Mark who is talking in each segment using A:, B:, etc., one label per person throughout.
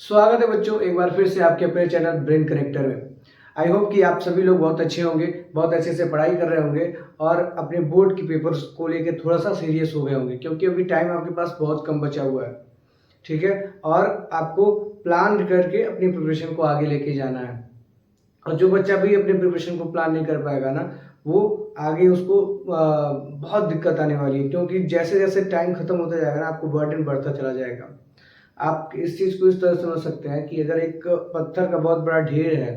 A: स्वागत है बच्चों, एक बार फिर से आपके अपने चैनल ब्रेन कनेक्टर में। आई होप कि आप सभी लोग बहुत अच्छे होंगे, बहुत अच्छे से पढ़ाई कर रहे होंगे और अपने बोर्ड की पेपर्स को लेकर थोड़ा सा सीरियस हो गए होंगे, क्योंकि अभी टाइम आपके पास बहुत कम बचा हुआ है। ठीक है, और आपको प्लान करके अपनी प्रिपरेशन को आगे लेके जाना है। और जो बच्चा भी अपने प्रिपरेशन को प्लान नहीं कर पाएगा ना, वो आगे उसको बहुत दिक्कत आने वाली है, क्योंकि जैसे जैसे टाइम खत्म होता जाएगा ना, आपको बर्डन बढ़ता चला जाएगा। आप इस चीज़ को इस तरह समझ सकते हैं कि अगर एक पत्थर का बहुत बड़ा ढेर है,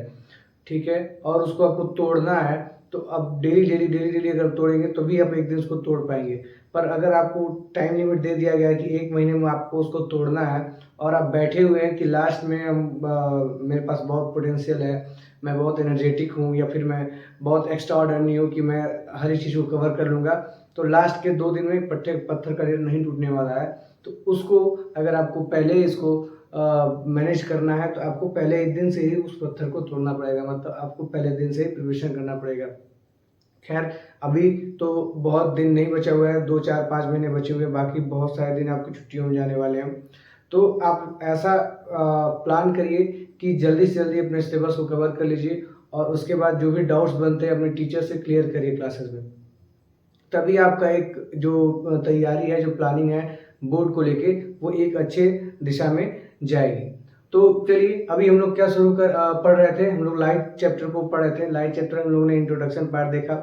A: ठीक है, और उसको आपको तोड़ना है, तो अब डेली अगर तोड़ेंगे तो भी आप एक दिन उसको तोड़ पाएंगे। पर अगर आपको टाइम लिमिट दे दिया गया है कि 1 महीने में आपको उसको तोड़ना है, और आप बैठे हुए हैं कि लास्ट में मेरे पास बहुत पोटेंशियल है, मैं बहुत एनर्जेटिक हूँ, या फिर मैं बहुत एक्स्ट्रा ऑर्डिनरी हूँ कि मैं हर एक चीज़ को कवर कर लूँगा, तो लास्ट के 2 दिन में पत्थर का ढेर नहीं टूटने वाला है। तो उसको अगर आपको पहले इसको मैनेज करना है, तो आपको पहले एक दिन से ही उस पत्थर को तोड़ना पड़ेगा, मतलब आपको पहले दिन से ही प्रिपरेशन करना पड़ेगा। खैर, अभी तो बहुत दिन नहीं बचा हुआ है, 2 4 5 महीने बचे हुए हैं, बाकी बहुत सारे दिन आपकी छुट्टियों में जाने वाले हैं। तो आप ऐसा प्लान करिए कि जल्दी से जल्दी अपने सिलेबस को कवर कर लीजिए, और उसके बाद जो भी डाउट्स बनते हैं अपने टीचर से क्लियर करिए क्लासेस में। तभी आपका एक जो तैयारी है, जो प्लानिंग है बोर्ड को लेके, वो एक अच्छे दिशा में जाएगी। तो चलिए, अभी हम लोग क्या पढ़ रहे थे, हम लोग लाइट चैप्टर को पढ़ रहे थे। लाइट चैप्टर हम लोगों ने इंट्रोडक्शन पार्ट देखा,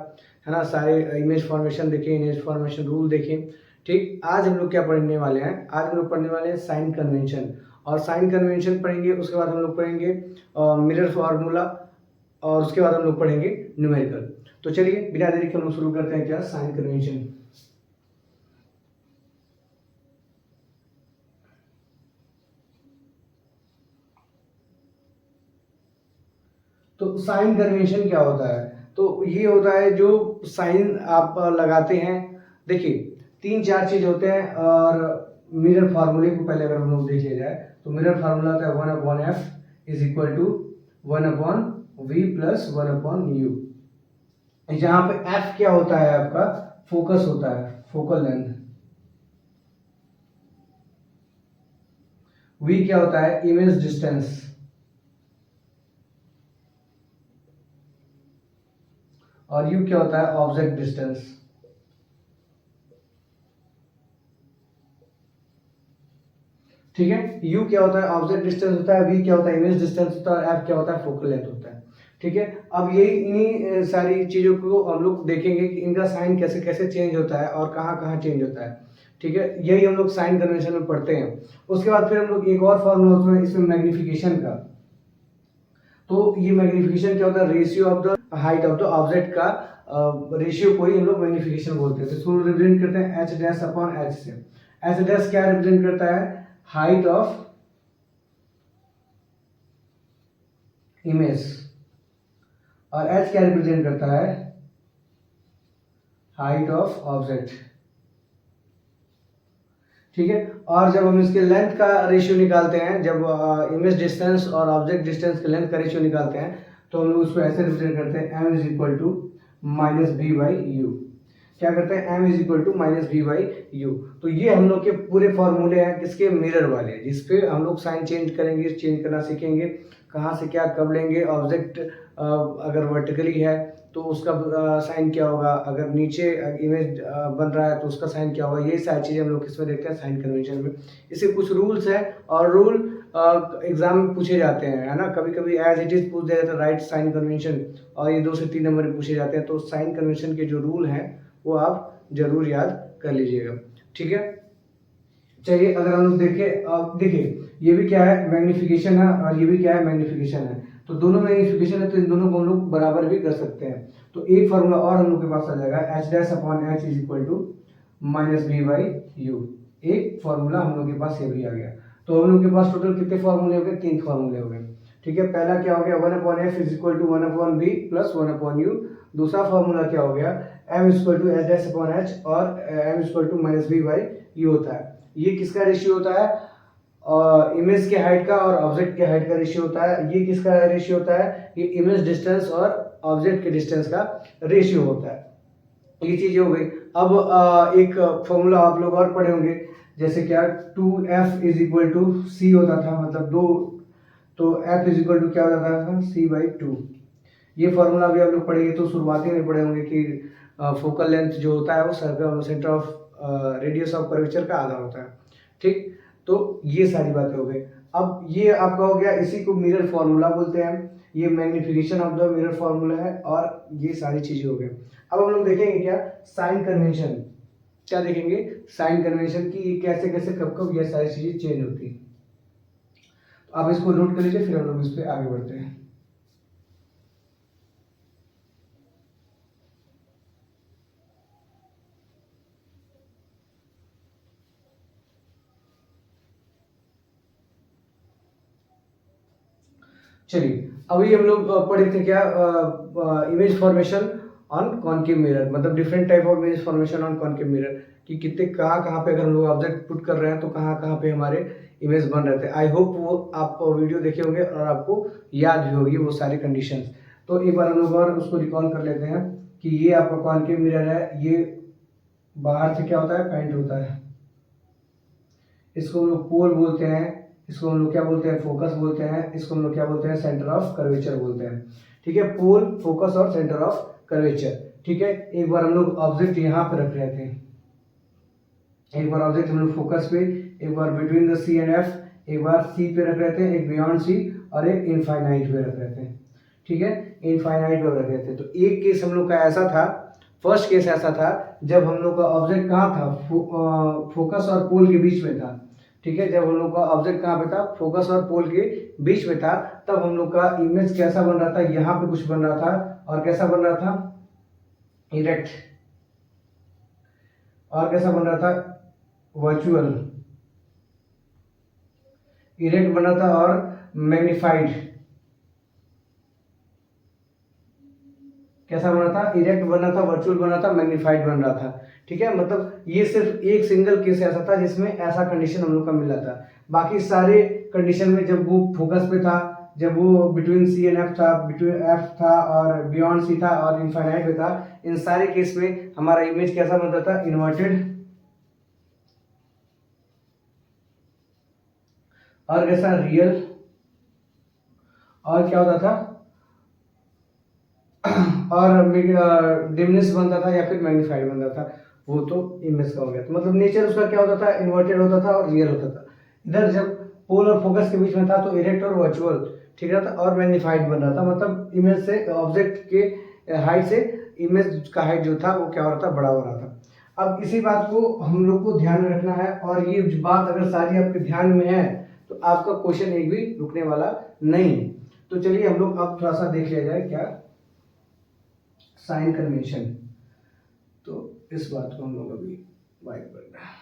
A: है ना, सारे इमेज फॉर्मेशन देखे, इमेज फॉर्मेशन रूल देखे। ठीक, आज हम लोग क्या पढ़ने वाले हैं? आज हम लोग पढ़ने वाले हैं साइन कन्वेंशन, और साइन कन्वेंशन पढ़ेंगे। उसके बाद हम लोग पढ़ेंगे मिरर फार्मूला, और उसके बाद हम लोग पढ़ेंगे न्यूमेरिकल। तो चलिए, बिना देरी के हम लोग शुरू करते हैं क्या, साइन कन्वेंशन। तो साइन कन्वेंशन क्या होता है? तो ये होता है जो साइन आप लगाते हैं। देखिए, 3 4 चीज होते हैं, और मिरर फार्मूले को पहले अगर हम लोग देख लिया जाए, तो मिरर फार्मूला होता है 1/f is equal to 1/v plus 1/u। जहां पे f क्या होता है, आपका फोकस होता है, फोकल लेंथ। v क्या होता है, इमेज डिस्टेंस। और u क्या होता है, ऑब्जेक्ट डिस्टेंस। ठीक है, u क्या होता है, ऑब्जेक्ट डिस्टेंस होता है, v क्या होता है, इमेज डिस्टेंस होता है, f क्या होता है, फोकल लेंथ होता है। ठीक है, अब यही इन्हीं सारी चीजों को हम लोग देखेंगे कि इनका साइन कैसे कैसे चेंज होता है और कहाँ कहाँ चेंज होता है। ठीक है, यही हम लोग साइन कन्वेंशन में पढ़ते हैं। उसके बाद फिर हम लोग एक और फॉर्मूला होता है इसमें मैग्निफिकेशन का। तो ये मैग्निफिकेशन क्या होता है, ratio of the height of the object का रेशियो को ही हम लोग मैग्निफिकेशन बोलते हैं। तो इसको रिप्रेजेंट करते हैं एच डैश अपॉन एच से। एच डैश क्या रिप्रेजेंट करता है, हाइट ऑफ इमेज, और एच क्या रिप्रेजेंट करता है, हाइट ऑफ ऑब्जेक्ट। ठीक है, और जब हम इसके लेंथ का रेशियो निकालते हैं, जब इमेज डिस्टेंस और ऑब्जेक्ट डिस्टेंस के लेंथ का रेशियो निकालते हैं, तो हम लोग उसको ऐसे रिप्रेजेंट करते हैं, m is equal to minus B by u. क्या करते हैं, m is equal to minus B by u. तो ये हम लोग के पूरे फॉर्मूले हैं, किसके, मिरर वाले, जिसपे हम लोग साइन चेंज करेंगे, चेंज करना सीखेंगे, कहाँ से क्या कब लेंगे। ऑब्जेक्ट अगर वर्टिकली है तो उसका साइन क्या होगा, अगर नीचे इमेज बन रहा है तो उसका साइन क्या होगा। ये सारी चीज़ें हम लोग किसमें देखते हैं, साइन कन्वेंशन में। इसके कुछ रूल्स हैं, और रूल एग्जाम में पूछे जाते हैं, है ना। कभी कभी एज इट इज पूछ दिया जाता है, राइट साइन कन्वेंशन, और ये 2 से 3 नंबर में पूछे जाते हैं। तो साइन कन्वेंशन के जो रूल हैं वो आप जरूर याद कर लीजिएगा। ठीक है, चलिए, अगर हम लोग देखें, देखिए ये भी क्या है, मैग्निफिकेशन है, और ये भी क्या है, मैग्निफिकेशन है। तो दोनों मैग्निफिकेशन है, तो इन दोनों को हम लोग बराबर भी कर सकते हैं। तो एक फॉर्मूला और हम लोग के पास आ जाएगा, h dash upon h is equal to minus B by u. एक फॉर्मूला हम लोग के पास ये भी आ गया। तो हम लोग के पास टोटल कितने फॉर्मूले हो गए, 3 फॉर्मूले हो गए। ठीक है, पहला क्या हो गया, 1/f is equal to 1/v plus 1/u। दूसरा फॉर्मूला क्या हो गया, m is equal to H dash upon H, और m is equal to minus B by U होता है। ये किसका रेशियो होता है, इमेज के हाइट का और ऑब्जेक्ट के हाइट का रेशियो होता है। ये किसका रेशियो होता है, ये इमेज डिस्टेंस और ऑब्जेक्ट के डिस्टेंस का रेशियो होता है। ये चीज हो गई। अब एक फॉर्मूला आप लोग और पढ़े होंगे, जैसे क्या 2f इज इक्वल टू सी होता था, मतलब 2, तो f इज इक्वल टू क्या होता था, c/2। ये फॉर्मूला भी आप लोग पढ़ेंगे तो शुरुआती में पढ़े होंगे कि फोकल लेंथ जो होता है वो centre of radius of curvature का आधा होता है। ठीक, तो ये सारी बातें हो गई। अब ये आपका हो गया, इसी को मिरर फार्मूला बोलते हैं, ये magnification of the mirror formula है, और ये सारी चीजें हो गई। अब हम लोग देखेंगे क्या, साइन कन्वेंशन। क्या देखेंगे, साइन कन्वेंशन की कैसे कैसे कब कब ये सारी चीजें चेंज होती है। तो आप इसको नोट कर लीजिए, फिर हम लोग इस पर आगे बढ़ते हैं। चलिए, अभी हम लोग पढ़े थे क्या, image formation on concave mirror, मतलब different type of image formation on concave mirror, कि कितने कहाँ कहाँ पे अगर हम लोग ऑब्जेक्ट पुट कर रहे हैं तो कहाँ कहाँ पे हमारे इमेज बन रहे थे। आई होप वो आप वीडियो देखे होंगे और आपको याद भी होगी वो सारी कंडीशंस। तो एक बार हम लोग और उसको रिकॉल कर लेते हैं कि ये आपका कॉनकेव मिरर है, ये बाहर से क्या होता है, पेंट होता है, इसको हम लोग पोल बोलते हैं, इसको हम लोग क्या बोलते हैं, फोकस बोलते हैं, इसको हम लोग क्या बोलते हैं, सेंटर ऑफ कर्वेचर बोलते हैं। ठीक है, पोल, फोकस और सेंटर ऑफ कर्वेचर। ठीक है, एक बार हम लोग ऑब्जेक्ट यहाँ पे रख रहे थे, एक बार ऑब्जेक्ट हम लोग फोकस पे, एक बार between the C and F, एक बार सी पे रख रहे थे, एक बियॉन्ड सी, और एक इनफाइनाइट पे रख रहे थे। ठीक है, इनफाइनाइट पे रख रहे थे। तो एक केस हम लोग का ऐसा था, फर्स्ट केस ऐसा था जब हम लोग का ऑब्जेक्ट कहाँ था, फोकस और पोल के बीच में था। ठीक है, जब हम लोग का ऑब्जेक्ट कहाँ पे था, फोकस और पोल के बीच में था, तब हम लोग का इमेज कैसा बन रहा था, यहाँ पे कुछ बन रहा था, और कैसा बन रहा था, इरेक्ट, और कैसा बन रहा था, वर्चुअल, इरेक्ट बन रहा था, और मैग्निफाइड, कैसा बन रहा था, इरेक्ट बन रहा था, वर्चुअल बन रहा था, मैग्निफाइड बन रहा था। ठीक है, मतलब ये सिर्फ एक सिंगल केस ऐसा था जिसमें ऐसा कंडीशन हम लोग का मिला था। बाकी सारे कंडीशन में जब वो फोकस पे था, जब वो बिटवीन सी एंड एफ था, बिटवीन एफ था और बियॉन्ड सी था और इनफाइनाइट में था, इन सारे केस में हमारा इमेज कैसा बनता था, इन्वर्टेड, और कैसा, रियल, और क्या होता था, और डिमनेस बनता था या फिर मैग्नीफाइड बनता था। वो तो इमेज का हो गया। तो मतलब नेचर उसका क्या होता था, इन्वर्टेड होता था और रियल होता था। इधर जब पोल और फोकस के बीच में था तो इरेक्ट और वर्चुअल ठीक रहता, और मैग्नीफाइड बन रहा था, मतलब इमेज से, ऑब्जेक्ट के हाइट से इमेज का हाइट जो था वो क्या हो रहा था, बड़ा हो रहा था। अब इसी बात को हम लोग को ध्यान में रखना है, और ये बात अगर सारी आपके ध्यान में है तो आपका क्वेश्चन एक भी रुकने वाला नहीं। तो चलिए हम लोग अब थोड़ा सा देख लिया जाए क्या, साइन कन्वेंशन। तो इस बात को हम लोग अभी वाइट करना है।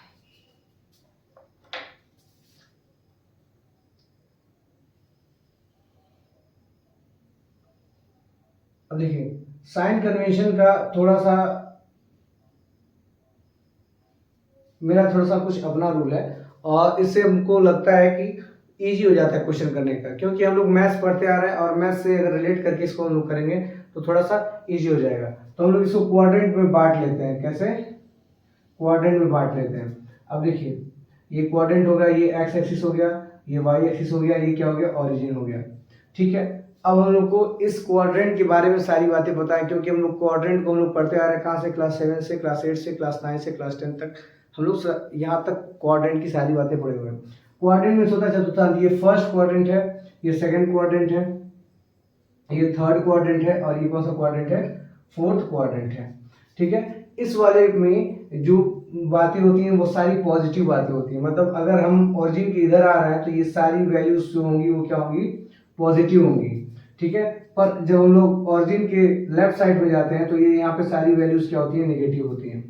A: अब देखिए, साइन कन्वेंशन का थोड़ा सा मेरा थोड़ा सा कुछ अपना रूल है, और इससे हमको लगता है कि इजी हो जाता है क्वेश्चन करने का, क्योंकि हम लोग मैथ्स पढ़ते आ रहे हैं और मैथ्स से अगर रिलेट करके इसको हम लोग करेंगे तो थोड़ा सा इजी हो जाएगा। तो हम लोग इसको क्वाड्रेंट में बांट लेते हैं। कैसे, क्वाड्रेंट में बांट लेते हैं। अब देखिए, ये क्वाड्रेंट हो गया, ये एक्स एक्सिस हो गया, ये वाई एक्सिस हो गया, ये क्या हो गया, ओरिजिन हो गया। ठीक है, अब हम लोग को इस क्वाड्रेंट के बारे में सारी बातें पता है, क्योंकि हम लोग क्वाड्रेंट को हम लोग पढ़ते आ रहे हैं कहाँ से, क्लास 7 से, क्लास 8 से, क्लास 9 से, क्लास 10 तक हम लोग यहाँ तक क्वाड्रेंट की सारी बातें पढ़े हुए हैं। क्वाड्रेंट में होता है चतुर्थांश, ये फर्स्ट क्वाड्रेंट है, ये सेकंड क्वाड्रेंट है, ये थर्ड क्वाड्रेंट है, और ये कौन सा क्वाड्रेंट है, फोर्थ क्वाड्रेंट है। ठीक है, इस वाले में जो बातें होती हैं वो सारी पॉजिटिव बातें होती हैं, मतलब अगर हम ओरिजिन के इधर आ रहे हैं तो ये सारी वैल्यूज जो होंगी वो क्या होंगी, पॉजिटिव होंगी। ठीक है, पर जब हम लोग ओरिजिन के लेफ्ट साइड में जाते हैं तो ये यहाँ पे सारी वैल्यूज क्या होती है, नेगेटिव होती हैं।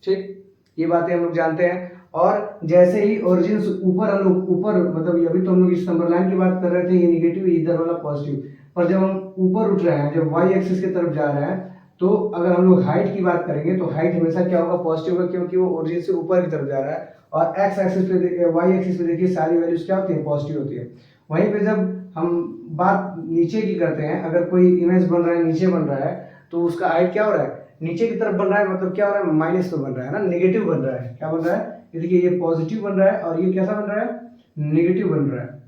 A: ठीक, ये बातें हम लोग जानते हैं। और जैसे ही ओरिजिन से ऊपर हम लोग ऊपर, मतलब अभी तो हम लोग इस नंबर लाइन की बात कर रहे थे, ये नेगेटिव, इधर वाला पॉजिटिव, पर जब हम ऊपर उठ रहे हैं, जब वाई एक्सिस की तरफ जा रहे हैं, तो अगर हम लोग हाइट की बात करेंगे तो हाइट हमेशा क्या होगा, पॉजिटिव होगा, क्योंकि वो ओरिजिन से ऊपर की तरफ जा रहा है। और एक्स एक्सिस पे, वाई एक्सिस पे देखिए सारी वैल्यूज क्या होती हैं, पॉजिटिव होती है। वहीं पे जब हम बात नीचे की करते हैं, अगर कोई इमेज बन रहा है, नीचे बन रहा है, तो उसका हाइट क्या हो रहा है, नीचे की तरफ बन रहा है, मतलब क्या हो रहा है, माइनस पे बन रहा है ना, नेगेटिव बन रहा है। क्या बन रहा है, ये देखिए ये पॉजिटिव बन रहा है और ये कैसा बन रहा है, नेगेटिव बन रहा है।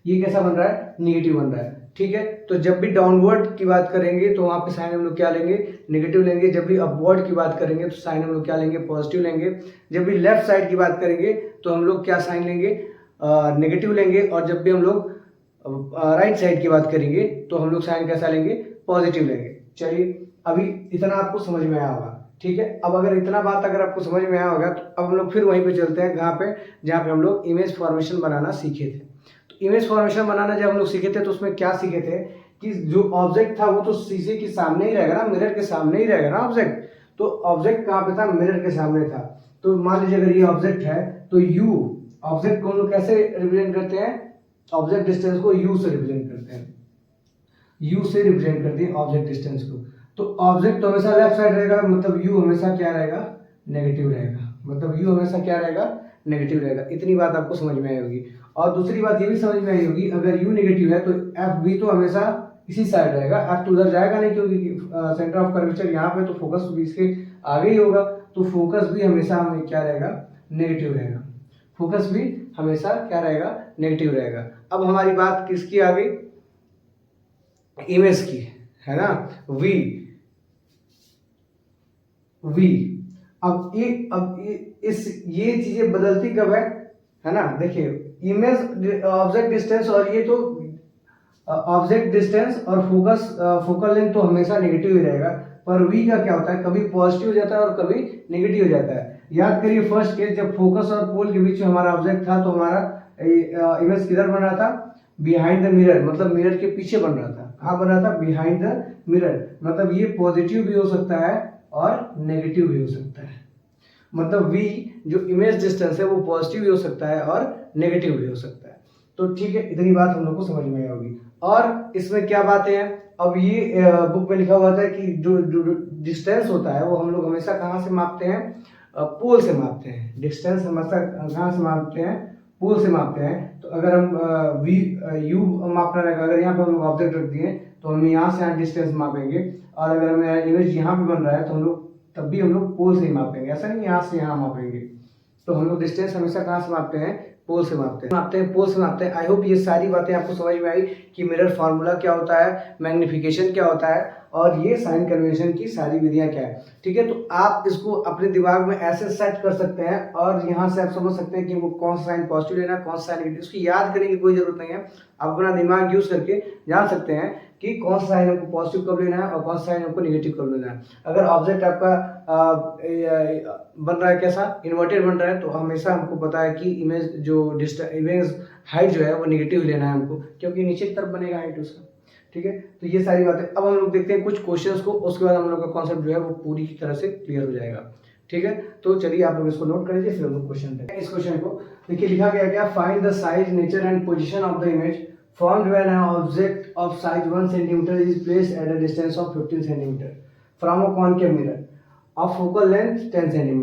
A: ये कैसा बन रहा है, नेगेटिव बन रहा है। ठीक है, तो जब भी डाउनवर्ड की बात करेंगे तो वहाँ पे साइन हम लोग क्या लेंगे, नेगेटिव लेंगे। जब भी अपवर्ड की बात करेंगे तो साइन हम लोग क्या लेंगे, पॉजिटिव लेंगे। जब भी लेफ्ट साइड की बात करेंगे तो हम लोग क्या साइन लेंगे, नेगेटिव लेंगे। और जब भी हम लोग राइट साइड की बात करेंगे तो हम लोग साइन कैसा लेंगे, पॉजिटिव लेंगे। चलिए अभी इतना आपको समझ में आया होगा। ठीक है, अब अगर इतना बात अगर आपको समझ में आया होगा तो अब हम लोग फिर वहीं पे चलते हैं जहाँ पे हम लोग इमेज फॉर्मेशन बनाना सीखे थे। तो इमेज फॉर्मेशन बनाना जब हम लोग सीखे थे तो उसमें क्या सीखे थे कि जो ऑब्जेक्ट था वो तो शीशे के सामने ही रहेगा ना, मिरर के सामने ही रहेगा ना ऑब्जेक्ट। तो ऑब्जेक्ट कहाँ पे था, मिरर के सामने था। तो मान लीजिए अगर ये ऑब्जेक्ट है तो यू ऑब्जेक्ट को हम लोग कैसे रिप्रेजेंट करते हैं, ऑब्जेक्ट डिस्टेंस को यू से रिप्रेजेंट करते हैं, यू से रिप्रेजेंट करते हैं ऑब्जेक्ट डिस्टेंस को। तो ऑब्जेक्ट तो हमेशा लेफ्ट साइड रहेगा, मतलब यू हमेशा क्या रहेगा, नेगेटिव रहेगा। मतलब यू हमेशा क्या रहेगा, नेगेटिव रहेगा। इतनी बात आपको समझ में आई होगी। और दूसरी बात ये भी समझ में आई होगी, अगर यू नेगेटिव है तो एफ भी तो हमेशा इसी साइड रहेगा, एफ तो उधर जाएगा नहीं क्योंकि सेंटर ऑफ कर्वेचर यहाँ पे, तो फोकस भी इसके आगे ही होगा। तो फोकस भी हमेशा हमें क्या रहेगा, नेगेटिव रहेगा। फोकस भी हमेशा क्या रहेगा, नेगेटिव रहेगा। अब हमारी बात किसकी आ गई, इमेज की, है ना, वी। अब ये चीजें बदलती कब है ना। देखिए इमेज ऑब्जेक्ट डिस्टेंस और ये तो ऑब्जेक्ट डिस्टेंस और फोकल लेंथ तो हमेशा नेगेटिव ही रहेगा। पर वी का क्या होता है, कभी पॉजिटिव हो जाता है और कभी नेगेटिव हो जाता है। याद करिए फर्स्ट केस जब फोकस और पोल के बीच में हमारा ऑब्जेक्ट था तो हमारा इमेज किधर बन रहा था, बिहाइंड द मिरर, मतलब मिरर के पीछे बन रहा था। कहाँ बन रहा था, बिहाइंड द मिरर। मतलब ये पॉजिटिव भी हो सकता है और नेगेटिव भी हो सकता है। मतलब v जो इमेज डिस्टेंस है वो पॉजिटिव भी हो सकता है और नेगेटिव भी हो सकता है। तो ठीक है, इतनी बात हम लोग को समझ में आई होगी। और इसमें क्या बातें हैं, अब ये बुक में लिखा हुआ था कि जो डिस्टेंस होता है वो हम लोग हमेशा कहाँ से मापते हैं, पोल से मापते हैं। डिस्टेंस हमेशा कहाँ से मापते हैं, पोल से मापते हैं। तो अगर हम यू मापना रहेगा, अगर यहाँ पे हम लोग ऑब्जेक्ट रख दिए तो हम यहाँ से यहाँ डिस्टेंस मापेंगे। और अगर हमें इमेज यहाँ पे बन रहा है तो हम लोग तब भी हम लोग पोल से ही मापेंगे, ऐसा नहीं यहाँ से यहाँ मापेंगे। तो हम लोग डिस्टेंस हमेशा कहाँ से मापते हैं, पोल से मापते हैं, पोल से मापते हैं। आई होप ये सारी बातें आपको समझ में आई कि मिरर फार्मूला क्या होता है, मैग्निफिकेशन क्या होता है और ये साइन कन्वेंशन की सारी विधियां क्या है। ठीक है, तो आप इसको अपने दिमाग में ऐसे सेट कर सकते हैं और यहाँ से आप समझ सकते हैं कि वो कौन सा साइन पॉजिटिव लेना, कौन सा साइन नेगेटिव। उसकी याद करने की कोई जरूरत नहीं है, आप अपना दिमाग यूज करके जान सकते हैं कि कौन सा साइन आपको पॉजिटिव कब लेना है और कौन सा साइन आपको नेगेटिव कब लेना है। अगर ऑब्जेक्ट आपका बन रहा है कैसा, इन्वर्टेड बन रहा है, तो हमेशा हमको पता है कि इमेज हाइट जो है वो नेगेटिव लेना है हमको, क्योंकि नीचे की तरफ बनेगा हाइट उसका। ठीक है, तो ये सारी बातें। अब हम लोग देखते हैं कुछ क्वेश्चंस को, उसके बाद हम लोग का कॉन्सेप्ट जो है वो पूरी की तरह से क्लियर हो जाएगा। ठीक है, तो चलिए आप लोग इसको नोट कर लीजिए, फिर हम लोग क्वेश्चन देखते हैं। इस क्वेश्चन को देखिए लिखा गया क्या, find the size, nature and position of the image formed when an object of size 1 cm is placed at a distance of 15 cm from a concave mirror of focal length 10 cm।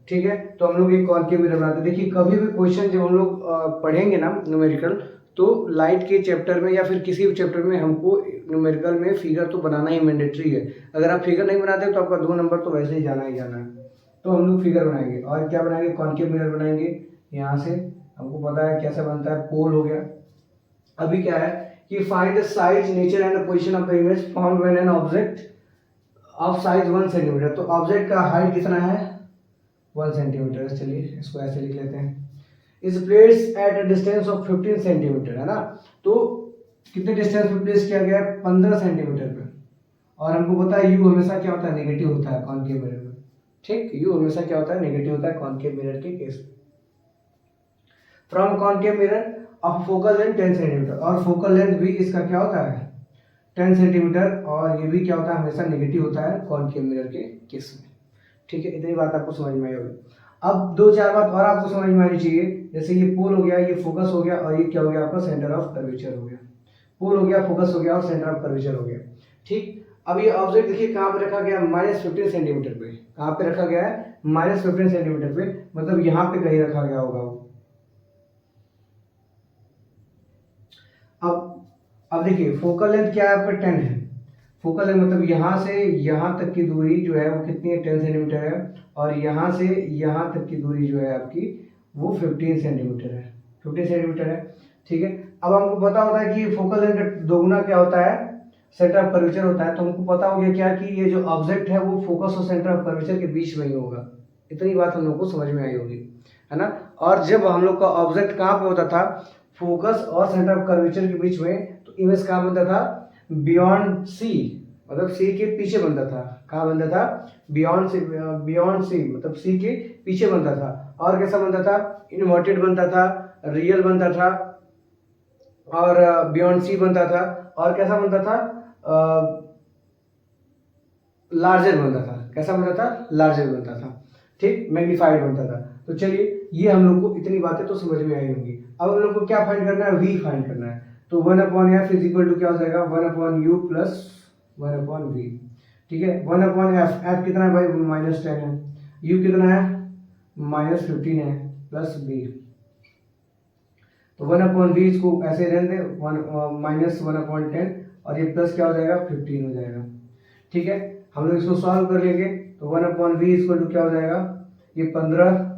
A: ठीक है, तो हम लोग एक concave mirror बनाते हैं। देखिए कभी भी क्वेश्चन जब हम लोग पढ़ेंगे ना न्यूमेरिकल, तो लाइट के चैप्टर में या फिर किसी भी चैप्टर में हमको न्यूमेरिकल में फिगर तो बनाना ही मैंडेटरी है। अगर आप फिगर नहीं बनाते तो आपका 2 नंबर तो वैसे ही जाना ही जाना है। तो हम लोग फिगर बनाएंगे और क्या बनाएंगे, कॉनकेव मिरर बनाएंगे। यहाँ से हमको पता है कैसे बनता है, पोल हो गया। अभी क्या है कि find the size, nature and position of the image found when an object of size 1 centimetre. तो ऑब्जेक्ट का हाइट कितना है, 1 सेंटीमीटर। चलिए इसको ऐसे लिख लेते हैं, is placed at a distance of 15 centimetre, है ना। तो कितने डिस्टेंस पे प्लेस किया गया है, 15 सेंटीमीटर पे। और हमको पता है यू हमेशा क्या होता है, नेगेटिव होता है कॉनकेव मिरर में। ठीक, यू हमेशा क्या होता है, नेगेटिव होता है कॉनकेव मिरर के केस में। From concave mirror of focal length 10 centimetre, और फोकल लेंथ भी इसका क्या होता है, 10 सेंटीमीटर। और ये भी क्या होता है, हमेशा नेगेटिव होता है कॉनकेव मिरर के केस में। ठीक है, इतनी बात आपको समझ में आई होगी। अब 2-4 बात और आपको समझ में आनी चाहिए। जैसे ये पोल हो गया, ये फोकस हो गया, और ये क्या हो गया आपका, सेंटर ऑफ कर्वेचर हो गया। पोल हो गया, फोकस हो गया और सेंटर ऑफ कर्वेचर हो गया। ठीक, अब ये ऑब्जेक्ट देखिए कहाँ पे रखा गया, -15 सेंटीमीटर पे। कहाँ पे रखा गया है, -15 सेंटीमीटर पे, मतलब यहाँ पे कहीं रखा गया होगा वो। अब देखिए फोकल लेंथ क्या है आपका, 10 है। फोकल लेंथ मतलब यहाँ से यहाँ तक की दूरी जो है वो कितनी है, 10 सेंटीमीटर है, और यहाँ से यहाँ तक की दूरी जो है आपकी वो 15 सेंटीमीटर है, 15 सेंटीमीटर है। ठीक है, अब हमको पता होता है कि फोकल लेंथ का दोगुना क्या होता है, सेंटर ऑफ कर्वेचर होता है। तो हमको पता हो गया क्या कि ये जो ऑब्जेक्ट है वो फोकस और सेंटर ऑफ कर्वेचर के बीच में ही होगा। इतनी बात हम लोग को समझ में आई होगी, है ना। और जब हम लोग का ऑब्जेक्ट कहाँ पे होता था, फोकस और सेंटर ऑफ कर्वेचर के बीच में, तो इमेज कहाँ बनता था, बियॉन्ड सी, मतलब सी के पीछे बनता था। कहाँ बनता था, बियॉन्ड सी मतलब सी के पीछे बनता था। और कैसा बनता था, इन्वर्टेड बनता था, रियल बनता था, और बियॉन्ड सी बनता था, और कैसा बनता था, लार्जर बनता था। कैसा बनता था, लार्जर बनता था। ठीक, मैग्नीफाइड बनता था। तो चलिए, ये हम लोग को इतनी बातें तो समझ में आई होंगी। अब हम लोग को क्या फाइंड करना है, वी फाइंड करना है। तो 1/f इज इक्वल टू क्या हो जाएगा, 1/u प्लस 1/v। ठीक है, 1/f, f कितना है भाई, -10 है, u कितना है, -15 है, प्लस v। तो 1/v इसको ऐसे रहने दें, -1/10, और ये प्लस क्या हो जाएगा, 15 हो जाएगा। ठीक है, हम लोग इसको सॉल्व कर लेंगे। तो 1/v इक्वल टू क्या हो जाएगा, ये 15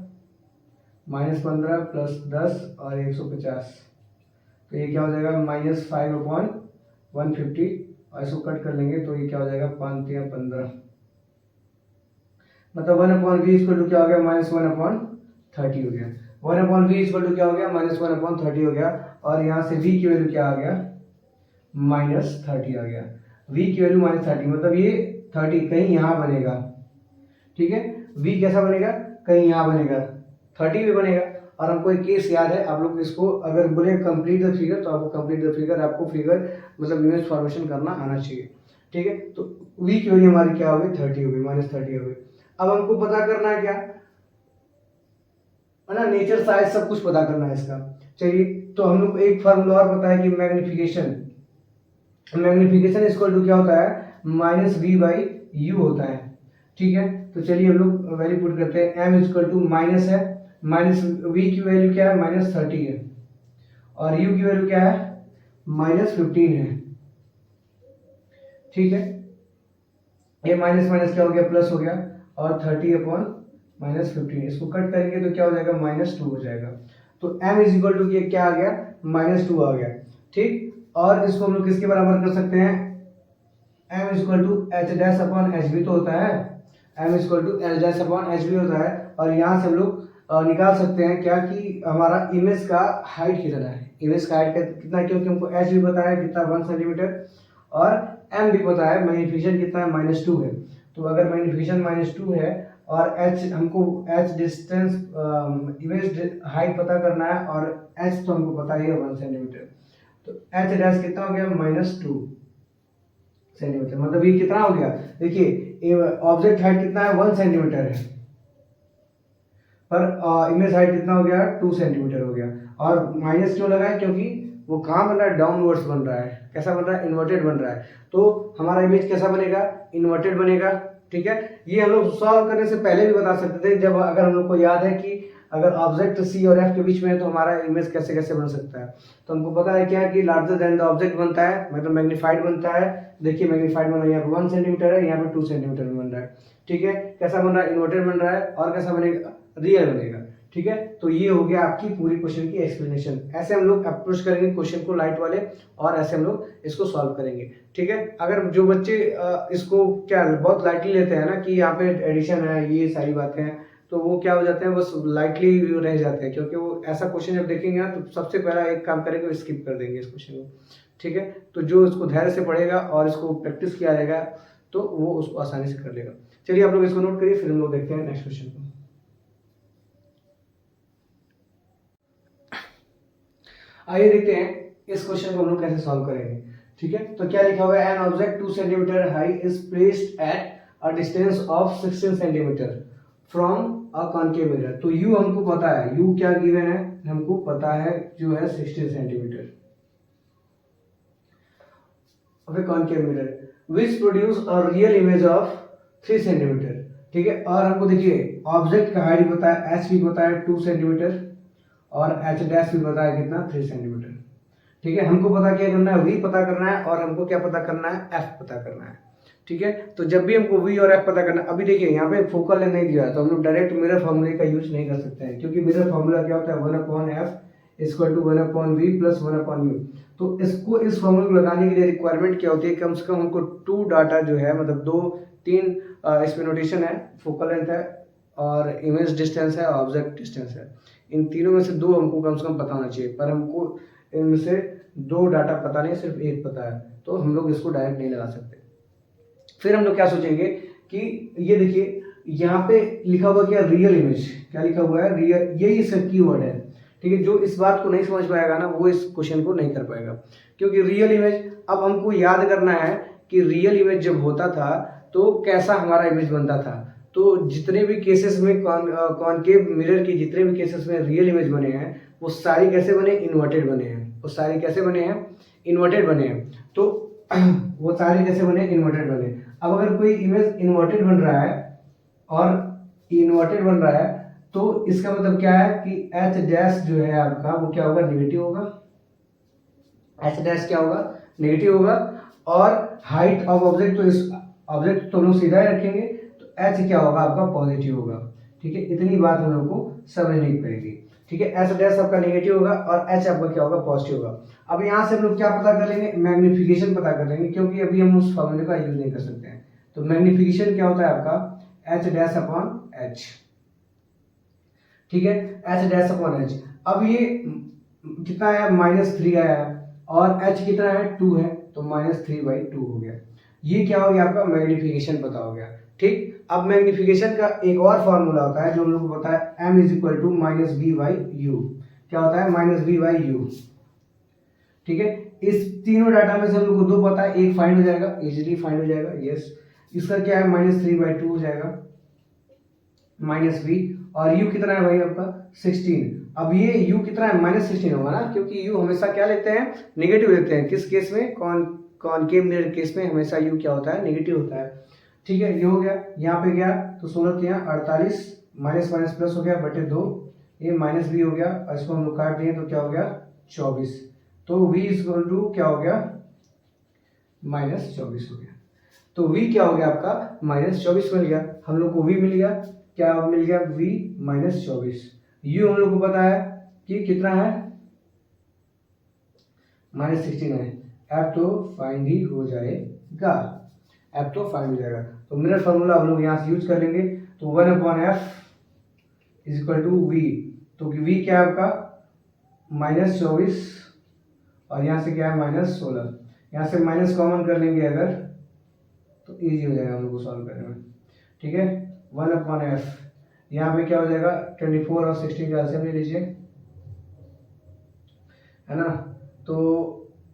A: -15 प्लस 10 और 150, तो ये क्या हो जाएगा, -5/150, और इसको कट कर लेंगे तो ये क्या हो जाएगा, 5 या 15, मतलब 1/v इक्वल टू क्या हो गया, -1/30 हो गया। 1/v इक्वल टू क्या हो गया, -1/30 हो गया। और यहाँ से v की वैल्यू क्या आ गया, -30 आ गया। v की वैल्यू -30, मतलब ये 30 कहीं यहाँ बनेगा। ठीक है, v कैसा बनेगा, कहीं यहाँ बनेगा, 30 भी बनेगा। और हमको एक केस याद है, आप लोग इसको अगर बोले कंप्लीट द फिगर, तो आपको कंप्लीट द फिगर, आपको फिगर मतलब इमेज फॉर्मेशन करना आना चाहिए। ठीक है, तो v की वैल्यू हमारी क्या हो गई, 30 हो गई, -30 हो गई। अब हमको पता करना है क्या, है ना, नेचर साइज सब कुछ पता करना है इसका। चलिए, तो हम लोग को एक फार्मूला और पता है कि मैग्निफिकेशन इक्वल टू क्या होता है, -v/u होता है। ठीक है, तो चलिए हम लोग वैल्यू पुट करते हैं। m इक्वल टू माइनस है, v की वैल्यू क्या है, -30 है, और u की वैल्यू क्या है, -15 है। ठीक है, ये माइनस माइनस क्या हो गया, प्लस हो गया, और 30/-15, इसको कट करेंगे तो क्या हो जाएगा, -2 हो जाएगा। तो m इज इक्वल टू क्या आ गया, -2 आ गया। ठीक, और इसको हम लोग किसके बराबर कर सकते हैं, m इक्वल टू h-hv तो होता है, m इक्वल टू h-hv होता है। और यहाँ से हम लोग निकाल सकते हैं क्या कि हमारा इमेज का हाइट कितना है, इमेज का हाइट कितना है, क्योंकि हमको h भी पता है कितना, 1 सेंटीमीटर, और m भी पता है, मैग्नीफिकेशन कितना है, -2 है। तो अगर मैग्नीफिकेशन -2 है और h हमको h डिस्टेंस इमेज हाइट पता करना है, और h तो हमको पता ही है 1 सेंटीमीटर, तो h डैश कितना हो गया, -2 सेंटीमीटर। मतलब ये कितना हो गया, देखिए ऑब्जेक्ट हाइट कितना है, 1 सेंटीमीटर है, पर इमेज हाइट कितना हो गया, 2 सेंटीमीटर हो गया। और माइनस क्यों लगा है, क्योंकि वो कहाँ बन रहा है, डाउनवर्ड्स बन रहा है। कैसा बन रहा है, इन्वर्टेड बन रहा है। तो हमारा इमेज कैसा बनेगा, इन्वर्टेड बनेगा। ठीक है, ये हम लोग सॉल्व करने से पहले भी बता सकते थे, जब अगर हम लोग को याद है कि अगर ऑब्जेक्ट सी और एफ के बीच में है तो हमारा इमेज कैसे कैसे बन सकता है। तो हमको पता है क्या कि लार्जर देन द ऑब्जेक्ट बनता है, मतलब मैग्नीफाइड बनता है। देखिए मैग्नीफाइड बन रहा है, यहाँ पे 1 सेंटीमीटर है, यहाँ पे 2 सेंटीमीटर में बन रहा है। ठीक है, कैसा बन रहा है, इन्वर्टेड बन रहा है, और कैसा बनेगा, रियल बनेगा। ठीक है, तो ये हो गया आपकी पूरी क्वेश्चन की एक्सप्लेनेशन। ऐसे हम लोग अप्रोच करेंगे क्वेश्चन को लाइट वाले, और ऐसे हम लोग इसको सॉल्व करेंगे। ठीक है, अगर जो बच्चे इसको क्या बहुत लाइटली लेते हैं ना कि यहाँ पे एडिशन है, ये सारी बातें हैं, तो वो क्या हो जाते हैं, बस लाइटली रह जाते हैं, क्योंकि वो ऐसा क्वेश्चन जब देखेंगे ना तो सबसे पहला एक काम करेंगे, स्किप कर देंगे इस क्वेश्चन को। ठीक है, तो जो इसको धैर्य से पढ़ेगा और इसको प्रैक्टिस किया जाएगा तो वो उसको आसानी से कर लेगा। चलिए आप लोग इसको नोट करिए, फिर हम लोग देखते हैं नेक्स्ट क्वेश्चन को। आइए देखते हैं इस क्वेश्चन को हम लोग कैसे सॉल्व करेंगे। ठीक है, तो क्या लिखा हुआ है, an object 2 centimetre high is placed at a distance of 16 centimetre from a concave mirror. तो u हमको पता है, u क्या गिवन है, हमको पता है जो है 16 centimetre of A concave mirror which produce a real image of 3 centimetre. ठीक है, और हमको देखिए ऑब्जेक्ट का हाइट पता है, h भी पता है 2 सेंटीमीटर, और h डैश भी पता है कितना, 3 सेंटीमीटर। ठीक है, हमको पता क्या करना है, v पता करना है और हमको क्या पता करना है, f पता करना है। ठीक है, तो जब भी हमको v और f पता करना, अभी देखिए यहाँ पे फोकल लेंथ नहीं दिया है तो हम लोग डायरेक्ट मिरर फॉर्मूले का यूज नहीं कर सकते हैं, क्योंकि मिरर फॉर्मूला क्या होता है 1/f = 1/v + 1/u। तो इसको इस फॉर्मूले को लगाने के लिए रिक्वायरमेंट क्या होती है, कम से कम हमको 2 डाटा जो है, मतलब 2-3 इसमें नोटेशन है, फोकल लेंथ है और इमेज डिस्टेंस है और ऑब्जेक्ट डिस्टेंस है। इन तीनों में से 2 हमको कम से कम पता होना चाहिए, पर हमको इनमें से 2 डाटा पता नहीं, सिर्फ 1 पता है, तो हम लोग इसको डायरेक्ट नहीं लगा सकते। फिर हम लोग क्या सोचेंगे कि ये देखिए यहाँ पे लिखा हुआ क्या, रियल इमेज, क्या लिखा हुआ है, रियल, यही इसका कीवर्ड है। ठीक है, जो इस बात को नहीं समझ पाएगा ना वो इस क्वेश्चन को नहीं कर पाएगा, क्योंकि रियल इमेज, अब हमको याद करना है कि रियल इमेज जब होता था तो कैसा हमारा इमेज बनता था। तो जितने भी केसेस में कॉनकेव मिरर के जितने भी केसेस में रियल इमेज बने हैं वो सारी कैसे बने, इन्वर्टेड बने हैं, वो सारे कैसे बने हैं, इन्वर्टेड बने हैं। तो वो सारे कैसे बने, इन्वर्टेड बने। अब अगर कोई इमेज इन्वर्टेड बन रहा है और इन्वर्टेड बन रहा है तो इसका मतलब क्या है कि एच डैश जो है आपका वो क्या होगा, नेगेटिव होगा। एच डैश क्या होगा, नेगेटिव होगा। और हाइट ऑफ ऑब्जेक्ट, तो इस ऑब्जेक्ट तो हम लोग सीधा ही रखेंगे, तो एच क्या होगा आपका, पॉजिटिव होगा। ठीक है, इतनी बात हम लोग को समझनी पड़ेगी। ठीक है, एच डैश आपका नेगेटिव होगा और एच आपका क्या होगा, पॉजिटिव होगा। अब यहाँ से हम लोग क्या पता कर लेंगे, मैग्निफिकेशन पता कर लेंगे, क्योंकि अभी हम उस फॉर्मूले का यूज नहीं कर सकते हैं। तो मैग्निफिकेशन क्या होता है आपका, एच डैश अपॉन एच। ठीक है, एच डैश अपॉन एच। अब ये कितना है, -3 आया है और एच कितना है, 2 है, तो -3/2 हो गया। ये क्या हो गया आपका, मैग्निफिकेशन पता हो गया। ठीक, अब मैग्निफिकेशन का एक और फॉर्मूला होता है जो हम लोग को पता है, m = -v/u। क्या होता है, -v/u। ठीक है, इस तीनों डाटा में से हम लोग को 2 पता है, एक फाइंड हो जाएगा, इजीली फाइंड हो जाएगा। यस, इसका क्या है, -3/2 हो जाएगा, -v, और u कितना है भाई आपका, 16। अब ये u कितना है, -16 होगा ना, क्योंकि u हमेशा क्या लेते हैं, नेगेटिव लेते हैं। किस केस में, कॉनकेव मिरर केस में हमेशा u क्या होता है, नेगेटिव होता है। ठीक है, ये हो गया। यहाँ पे गया तो 16 48, माइनस माइनस प्लस हो गया /2, ये -v हो गया और इसको हम लोग काट दिए तो क्या हो गया, 24। तो v = क्या हो गया, -24 हो गया। तो v क्या हो गया आपका, -24 मिल गया। हम लोग को v मिल गया, क्या मिल गया, v -24। u हम लोग को पता है कि कितना है, -16 है। अब तो फाइंड ही हो जाएगा, अब तो फाइंड हो जाएगा। तो मिरर फार्मूला हम लोग यहाँ से यूज कर लेंगे। तो 1/f = v। तो v क्या है आपका, -24 और यहाँ से क्या है, -16। यहाँ से माइनस कॉमन कर लेंगे अगर, तो इजी हो जाएगा हम लोग को सॉल्व करने में। ठीक है, 1/f, यहाँ पे क्या हो जाएगा, 24 और 16 का एलसीएम ले लीजिए, है ना। तो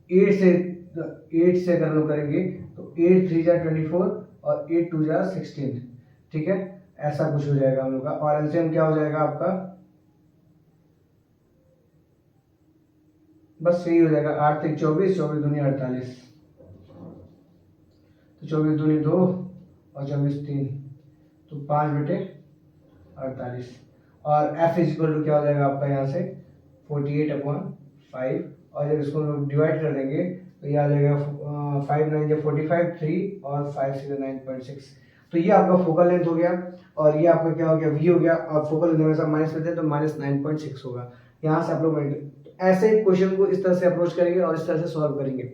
A: 8 से अगर हम लोग करेंगे तो 8 3 जा 24 और 8 2 जा 16। ठीक है, ऐसा कुछ हो जाएगा हम लोग का। और एलसीएम क्या हो जाएगा आपका, बस यही हो जाएगा, 8 3 24, 24 दूनी 48, तो 24 दूनी 2 और 24 3, तो 5/48। और f = क्या हो जाएगा आपका, यहाँ से 48/5, और जब इसको हम डिवाइड कर देंगे तो ये आ जाएगा 5 9 जा 45, 3 और 5 6 9.6। तो ये आपका फोकल लेंथ हो गया और ये आपका क्या हो गया, v हो गया। और फोकल लेंथ हमेशा माइनस में थे तो -9.6 होगा। यहाँ से आप लोग ऐसे क्वेश्चन को इस तरह से अप्रोच करेंगे और इस तरह से सॉल्व करेंगे।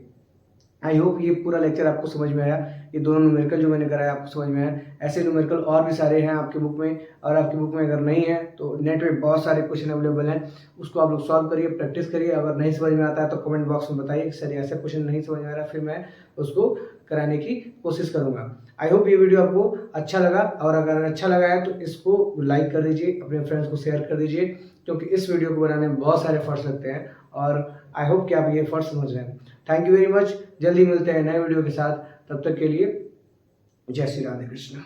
A: आई होप ये पूरा लेक्चर आपको समझ में आया, ये दोनों न्यूमेरिकल जो मैंने कराया आपको समझ में आया। ऐसे न्यूमेरिकल और भी सारे हैं आपके बुक में, और आपकी बुक में अगर नहीं है तो नेट पे बहुत सारे क्वेश्चन अवेलेबल हैं, उसको आप लोग सॉल्व करिए, प्रैक्टिस करिए। अगर नहीं समझ में आता है तो कमेंट बॉक्स में बताइए सर ऐसा क्वेश्चन नहीं समझ में आ रहा, फिर मैं उसको कराने की कोशिश करूँगा। आई होप ये वीडियो आपको अच्छा लगा, और अगर अच्छा लगा है तो इसको लाइक कर दीजिए, अपने फ्रेंड्स को शेयर कर दीजिए, क्योंकि इस वीडियो को बनाने में बहुत सारे एफर्ट्स लगते हैं और आई होप कि आप ये एफर्ट्स समझ रहे हैं। थैंक यू वेरी मच, जल्दी मिलते हैं नए वीडियो के साथ, तब तक के लिए जय श्री राधे कृष्ण।